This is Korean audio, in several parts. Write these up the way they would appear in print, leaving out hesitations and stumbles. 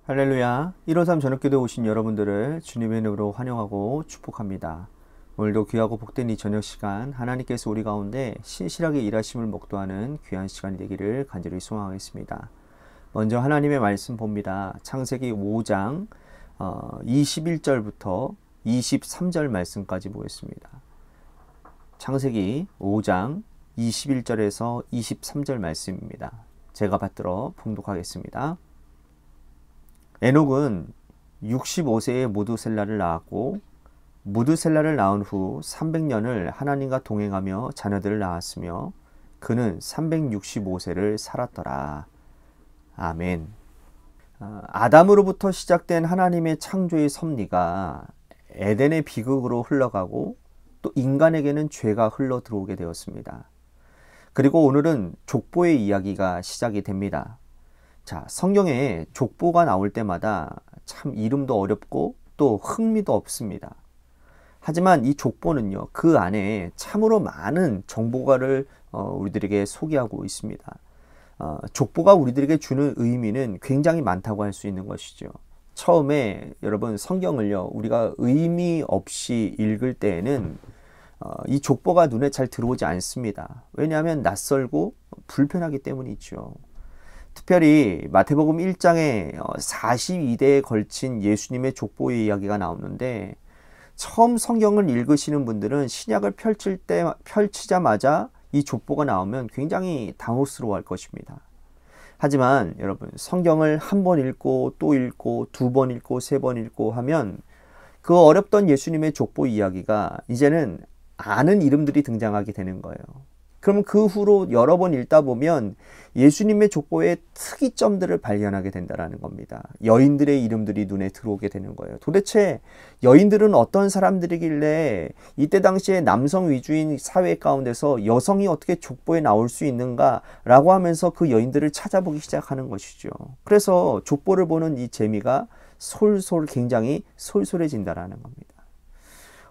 할렐루야. 153 저녁기도에 오신 여러분들을 주님의 이름으로 환영하고 축복합니다. 오늘도 귀하고 복된 이 저녁 시간 하나님께서 우리 가운데 신실하게 일하심을 목도하는 귀한 시간이 되기를 간절히 소망하겠습니다. 먼저 하나님의 말씀 봅니다. 창세기 5장 21절부터 23절 말씀까지 보겠습니다. 창세기 5장 21절에서 23절 말씀입니다. 제가 받들어 봉독하겠습니다. 에녹은 65세에 무두셀라를 낳았고 무두셀라를 낳은 후 300년을 하나님과 동행하며 자녀들을 낳았으며 그는 365세를 살았더라. 아멘. 아담으로부터 시작된 하나님의 창조의 섭리가 에덴의 비극으로 흘러가고 또 인간에게는 죄가 흘러 들어오게 되었습니다. 그리고 오늘은 족보의 이야기가 시작이 됩니다. 자, 성경에 족보가 나올 때마다 참 이름도 어렵고 또 흥미도 없습니다. 하지만 이 족보는요, 그 안에 참으로 많은 정보가를 우리들에게 소개하고 있습니다. 족보가 우리들에게 주는 의미는 굉장히 많다고 할 수 있는 것이죠. 처음에 여러분 성경을요, 우리가 의미 없이 읽을 때에는 이 족보가 눈에 잘 들어오지 않습니다. 왜냐하면 낯설고 불편하기 때문이죠. 특별히 마태복음 1장에 42대에 걸친 예수님의 족보의 이야기가 나오는데 처음 성경을 읽으시는 분들은 신약을 펼치자마자 이 족보가 나오면 굉장히 당혹스러워할 것입니다. 하지만 여러분 성경을 한 번 읽고 또 읽고 두 번 읽고 세 번 읽고 하면 그 어렵던 예수님의 족보 이야기가 이제는 아는 이름들이 등장하게 되는 거예요. 그럼 그 후로 여러 번 읽다 보면 예수님의 족보의 특이점들을 발견하게 된다는 겁니다. 여인들의 이름들이 눈에 들어오게 되는 거예요. 도대체 여인들은 어떤 사람들이길래 이때 당시에 남성 위주인 사회 가운데서 여성이 어떻게 족보에 나올 수 있는가 라고 하면서 그 여인들을 찾아보기 시작하는 것이죠. 그래서 족보를 보는 이 재미가 굉장히 솔솔해진다는 겁니다.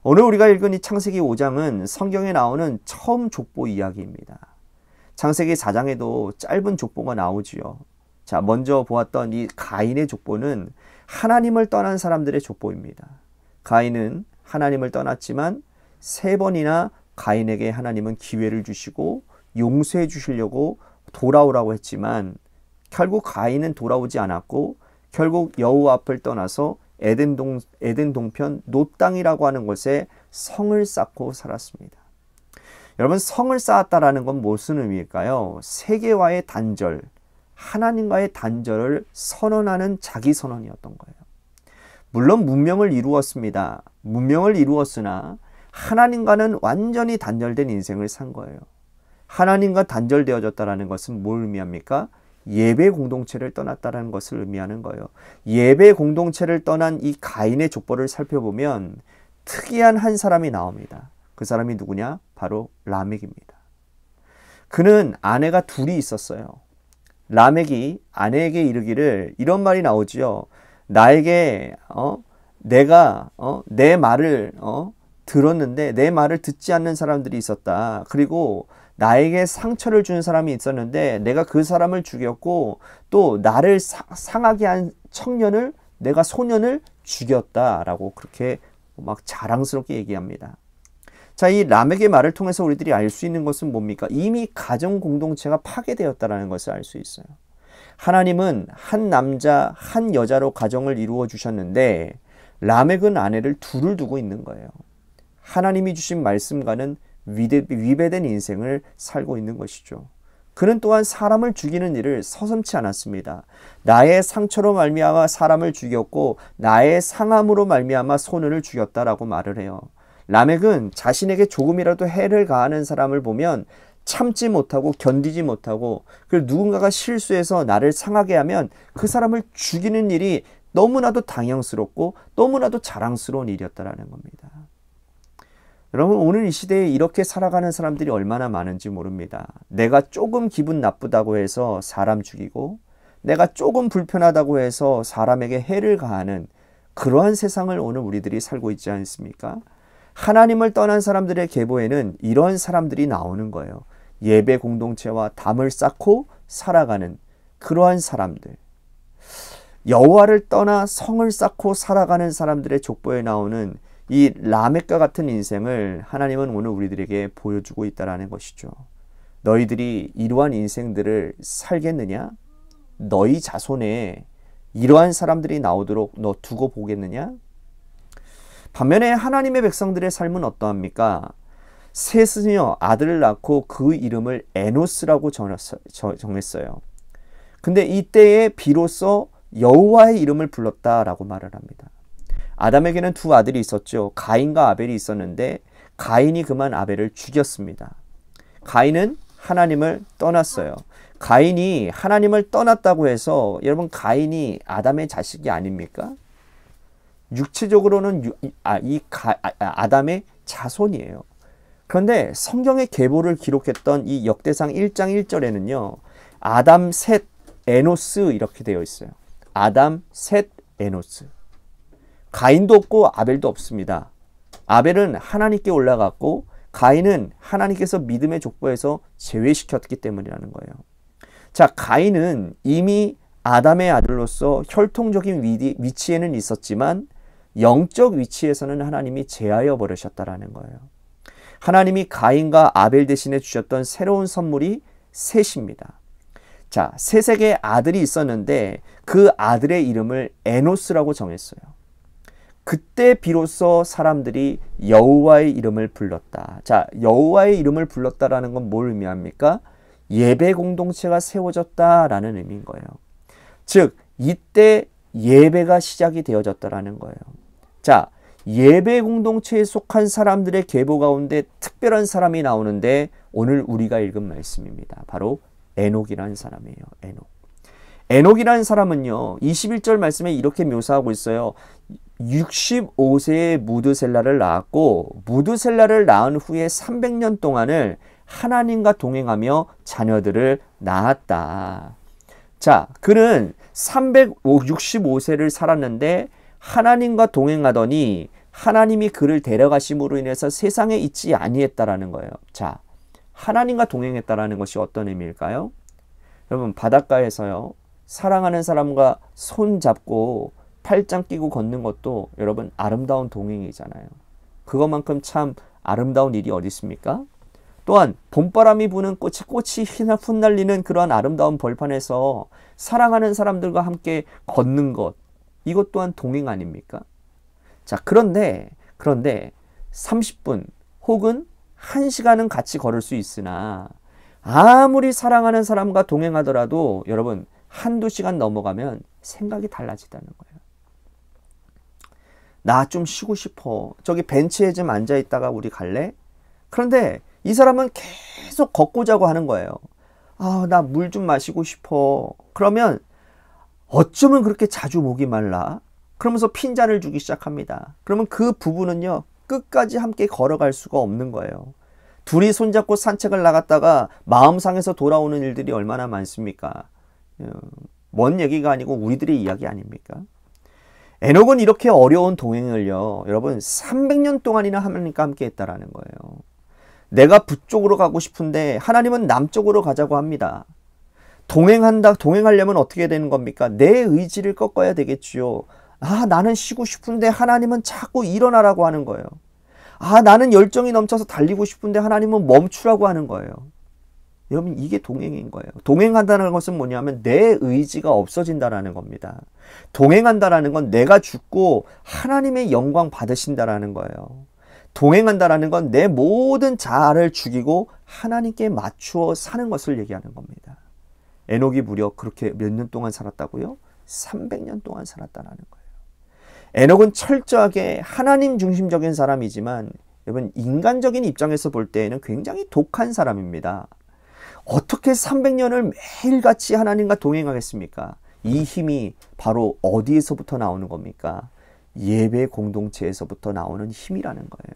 오늘 우리가 읽은 이 창세기 5장은 성경에 나오는 처음 족보 이야기입니다. 창세기 4장에도 짧은 족보가 나오지요. 자, 먼저 보았던 이 가인의 족보는 하나님을 떠난 사람들의 족보입니다. 가인은 하나님을 떠났지만 3번이나 가인에게 하나님은 기회를 주시고 용서해 주시려고 돌아오라고 했지만 결국 가인은 돌아오지 않았고 결국 여호와 앞을 떠나서 에덴 동편 놋 땅이라고 하는 곳에 성을 쌓고 살았습니다. 여러분, 성을 쌓았다라는 건 무슨 의미일까요? 세계와의 단절, 하나님과의 단절을 선언하는 자기 선언이었던 거예요. 물론 문명을 이루었습니다. 문명을 이루었으나 하나님과는 완전히 단절된 인생을 산 거예요. 하나님과 단절되어졌다는 것은 뭘 의미합니까? 예배 공동체를 떠났다는 것을 의미하는 거예요. 예배 공동체를 떠난 이 가인의 족보를 살펴보면 특이한 한 사람이 나옵니다. 그 사람이 누구냐? 바로 라멕입니다. 그는 아내가 둘이 있었어요. 라멕이 아내에게 이르기를 이런 말이 나오지요. 나에게 내가 내 말을 들었는데 내 말을 듣지 않는 사람들이 있었다. 그리고 나에게 상처를 준 사람이 있었는데 내가 그 사람을 죽였고 또 나를 상하게 한 내가 소년을 죽였다라고 그렇게 막 자랑스럽게 얘기합니다. 자, 이 라멕의 말을 통해서 우리들이 알 수 있는 것은 뭡니까? 이미 가정 공동체가 파괴되었다는 것을 알 수 있어요. 하나님은 한 남자 한 여자로 가정을 이루어 주셨는데 라멕은 아내를 둘을 두고 있는 거예요. 하나님이 주신 말씀과는 위배된 인생을 살고 있는 것이죠. 그는 또한 사람을 죽이는 일을 서슴지 않았습니다. 나의 상처로 말미암아 사람을 죽였고 나의 상함으로 말미암아 소년을 죽였다라고 말을 해요. 라멕은 자신에게 조금이라도 해를 가하는 사람을 보면 참지 못하고 견디지 못하고 그리고 누군가가 실수해서 나를 상하게 하면 그 사람을 죽이는 일이 너무나도 당연스럽고 너무나도 자랑스러운 일이었다라는 겁니다. 여러분, 오늘 이 시대에 이렇게 살아가는 사람들이 얼마나 많은지 모릅니다. 내가 조금 기분 나쁘다고 해서 사람 죽이고 내가 조금 불편하다고 해서 사람에게 해를 가하는 그러한 세상을 오늘 우리들이 살고 있지 않습니까? 하나님을 떠난 사람들의 계보에는 이런 사람들이 나오는 거예요. 예배 공동체와 담을 쌓고 살아가는 그러한 사람들. 여호와를 떠나 성을 쌓고 살아가는 사람들의 족보에 나오는 이 라멕과 같은 인생을 하나님은 오늘 우리들에게 보여주고 있다는 것이죠. 너희들이 이러한 인생들을 살겠느냐? 너희 자손에 이러한 사람들이 나오도록 너 두고 보겠느냐? 반면에 하나님의 백성들의 삶은 어떠합니까? 셋이여 아들을 낳고 그 이름을 에노스라고 정했어요. 근데 이때에 비로소 여호와의 이름을 불렀다라고 말을 합니다. 아담에게는 두 아들이 있었죠. 가인과 아벨이 있었는데 가인이 그만 아벨을 죽였습니다. 가인은 하나님을 떠났어요. 가인이 하나님을 떠났다고 해서 여러분 가인이 아담의 자식이 아닙니까? 육체적으로는 아담의 자손이에요. 그런데 성경의 계보를 기록했던 이 역대상 1장 1절에는요. 아담, 셋, 에노스 이렇게 되어 있어요. 아담, 셋, 에노스. 가인도 없고 아벨도 없습니다. 아벨은 하나님께 올라갔고 가인은 하나님께서 믿음의 족보에서 제외시켰기 때문이라는 거예요. 자, 가인은 이미 아담의 아들로서 혈통적인 위치에는 있었지만 영적 위치에서는 하나님이 제하여 버리셨다라는 거예요. 하나님이 가인과 아벨 대신에 주셨던 새로운 선물이 셋입니다. 자, 셋에게 아들이 있었는데 그 아들의 이름을 에노스라고 정했어요. 그때 비로소 사람들이 여호와의 이름을 불렀다. 자, 여호와의 이름을 불렀다라는 건 뭘 의미합니까? 예배 공동체가 세워졌다라는 의미인 거예요. 즉, 이때 예배가 시작이 되어졌다라는 거예요. 자, 예배 공동체에 속한 사람들의 계보 가운데 특별한 사람이 나오는데 오늘 우리가 읽은 말씀입니다. 바로 에녹이라는 사람이에요. 에녹. 에녹이라는 사람은요. 21절 말씀에 이렇게 묘사하고 있어요. 65세에 무드셀라를 낳았고 무드셀라를 낳은 후에 300년 동안을 하나님과 동행하며 자녀들을 낳았다. 자, 그는 365세를 살았는데 하나님과 동행하더니 하나님이 그를 데려가심으로 인해서 세상에 있지 아니했다라는 거예요. 자, 하나님과 동행했다라는 것이 어떤 의미일까요? 여러분, 바닷가에서요. 사랑하는 사람과 손 잡고 팔짱 끼고 걷는 것도 여러분 아름다운 동행이잖아요. 그것만큼 참 아름다운 일이 어디 있습니까? 또한 봄바람이 부는 꽃이 흩날리는 그러한 아름다운 벌판에서 사랑하는 사람들과 함께 걷는 것, 이것 또한 동행 아닙니까? 자, 그런데 30분 혹은 1시간은 같이 걸을 수 있으나 아무리 사랑하는 사람과 동행하더라도 여러분 한두 시간 넘어가면 생각이 달라지다는 거예요. 나 좀 쉬고 싶어. 저기 벤치에 좀 앉아있다가 우리 갈래? 그런데 이 사람은 계속 걷고자고 하는 거예요. 아, 나 물 좀 마시고 싶어. 그러면 어쩌면 그렇게 자주 목이 말라? 그러면서 핀잔을 주기 시작합니다. 그러면 그 부부는요, 끝까지 함께 걸어갈 수가 없는 거예요. 둘이 손잡고 산책을 나갔다가 마음 상해서 돌아오는 일들이 얼마나 많습니까? 먼 얘기가 아니고 우리들의 이야기 아닙니까? 에녹은 이렇게 어려운 동행을요, 여러분 300년 동안이나 하나님과 함께 했다라는 거예요. 내가 북쪽으로 가고 싶은데 하나님은 남쪽으로 가자고 합니다. 동행하려면 어떻게 되는 겁니까? 내 의지를 꺾어야 되겠지요. 아, 나는 쉬고 싶은데 하나님은 자꾸 일어나라고 하는 거예요. 아, 나는 열정이 넘쳐서 달리고 싶은데 하나님은 멈추라고 하는 거예요. 여러분, 이게 동행인 거예요. 동행한다는 것은 뭐냐면 내 의지가 없어진다라는 겁니다. 동행한다라는 건 내가 죽고 하나님의 영광 받으신다라는 거예요. 동행한다라는 건 내 모든 자아를 죽이고 하나님께 맞추어 사는 것을 얘기하는 겁니다. 에녹이 무려 그렇게 몇 년 동안 살았다고요? 300년 동안 살았다라는 거예요. 에녹은 철저하게 하나님 중심적인 사람이지만 여러분 인간적인 입장에서 볼 때에는 굉장히 독한 사람입니다. 어떻게 300년을 매일같이 하나님과 동행하겠습니까? 이 힘이 바로 어디에서부터 나오는 겁니까? 예배 공동체에서부터 나오는 힘이라는 거예요.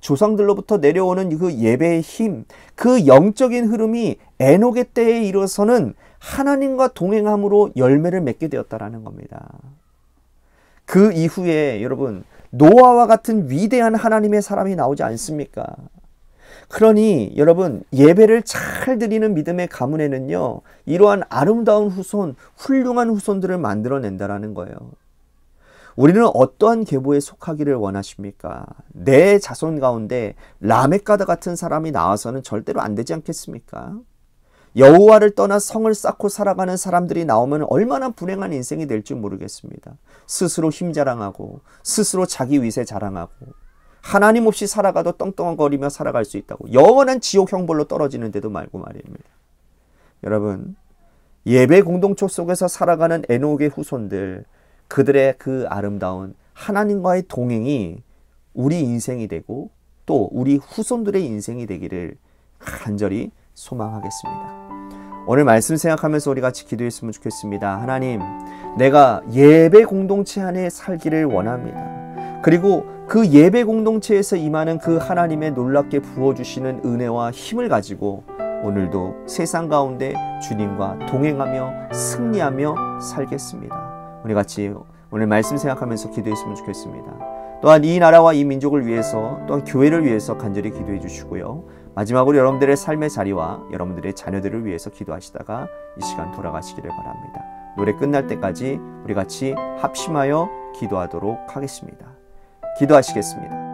조상들로부터 내려오는 그 예배의 힘, 그 영적인 흐름이 에녹의 때에 이르러서는 하나님과 동행함으로 열매를 맺게 되었다라는 겁니다. 그 이후에 여러분 노아와 같은 위대한 하나님의 사람이 나오지 않습니까? 그러니 여러분, 예배를 잘 드리는 믿음의 가문에는요, 이러한 아름다운 후손, 훌륭한 후손들을 만들어낸다라는 거예요. 우리는 어떠한 계보에 속하기를 원하십니까? 내 자손 가운데 라멕가드 같은 사람이 나와서는 절대로 안 되지 않겠습니까? 여호와를 떠나 성을 쌓고 살아가는 사람들이 나오면 얼마나 불행한 인생이 될지 모르겠습니다. 스스로 힘 자랑하고 스스로 자기 위세 자랑하고 하나님 없이 살아가도 떵떵거리며 살아갈 수 있다고 영원한 지옥 형벌로 떨어지는데도 말고 말입니다. 여러분, 예배 공동체 속에서 살아가는 에녹의 후손들, 그들의 그 아름다운 하나님과의 동행이 우리 인생이 되고 또 우리 후손들의 인생이 되기를 간절히 소망하겠습니다. 오늘 말씀 생각하면서 우리 같이 기도했으면 좋겠습니다. 하나님, 내가 예배 공동체 안에 살기를 원합니다. 그리고 그 예배 공동체에서 임하는 그 하나님의 놀랍게 부어주시는 은혜와 힘을 가지고 오늘도 세상 가운데 주님과 동행하며 승리하며 살겠습니다. 우리 같이 오늘 말씀 생각하면서 기도했으면 좋겠습니다. 또한 이 나라와 이 민족을 위해서, 또한 교회를 위해서 간절히 기도해 주시고요. 마지막으로 여러분들의 삶의 자리와 여러분들의 자녀들을 위해서 기도하시다가 이 시간 돌아가시기를 바랍니다. 노래 끝날 때까지 우리 같이 합심하여 기도하도록 하겠습니다. 기도하시겠습니다.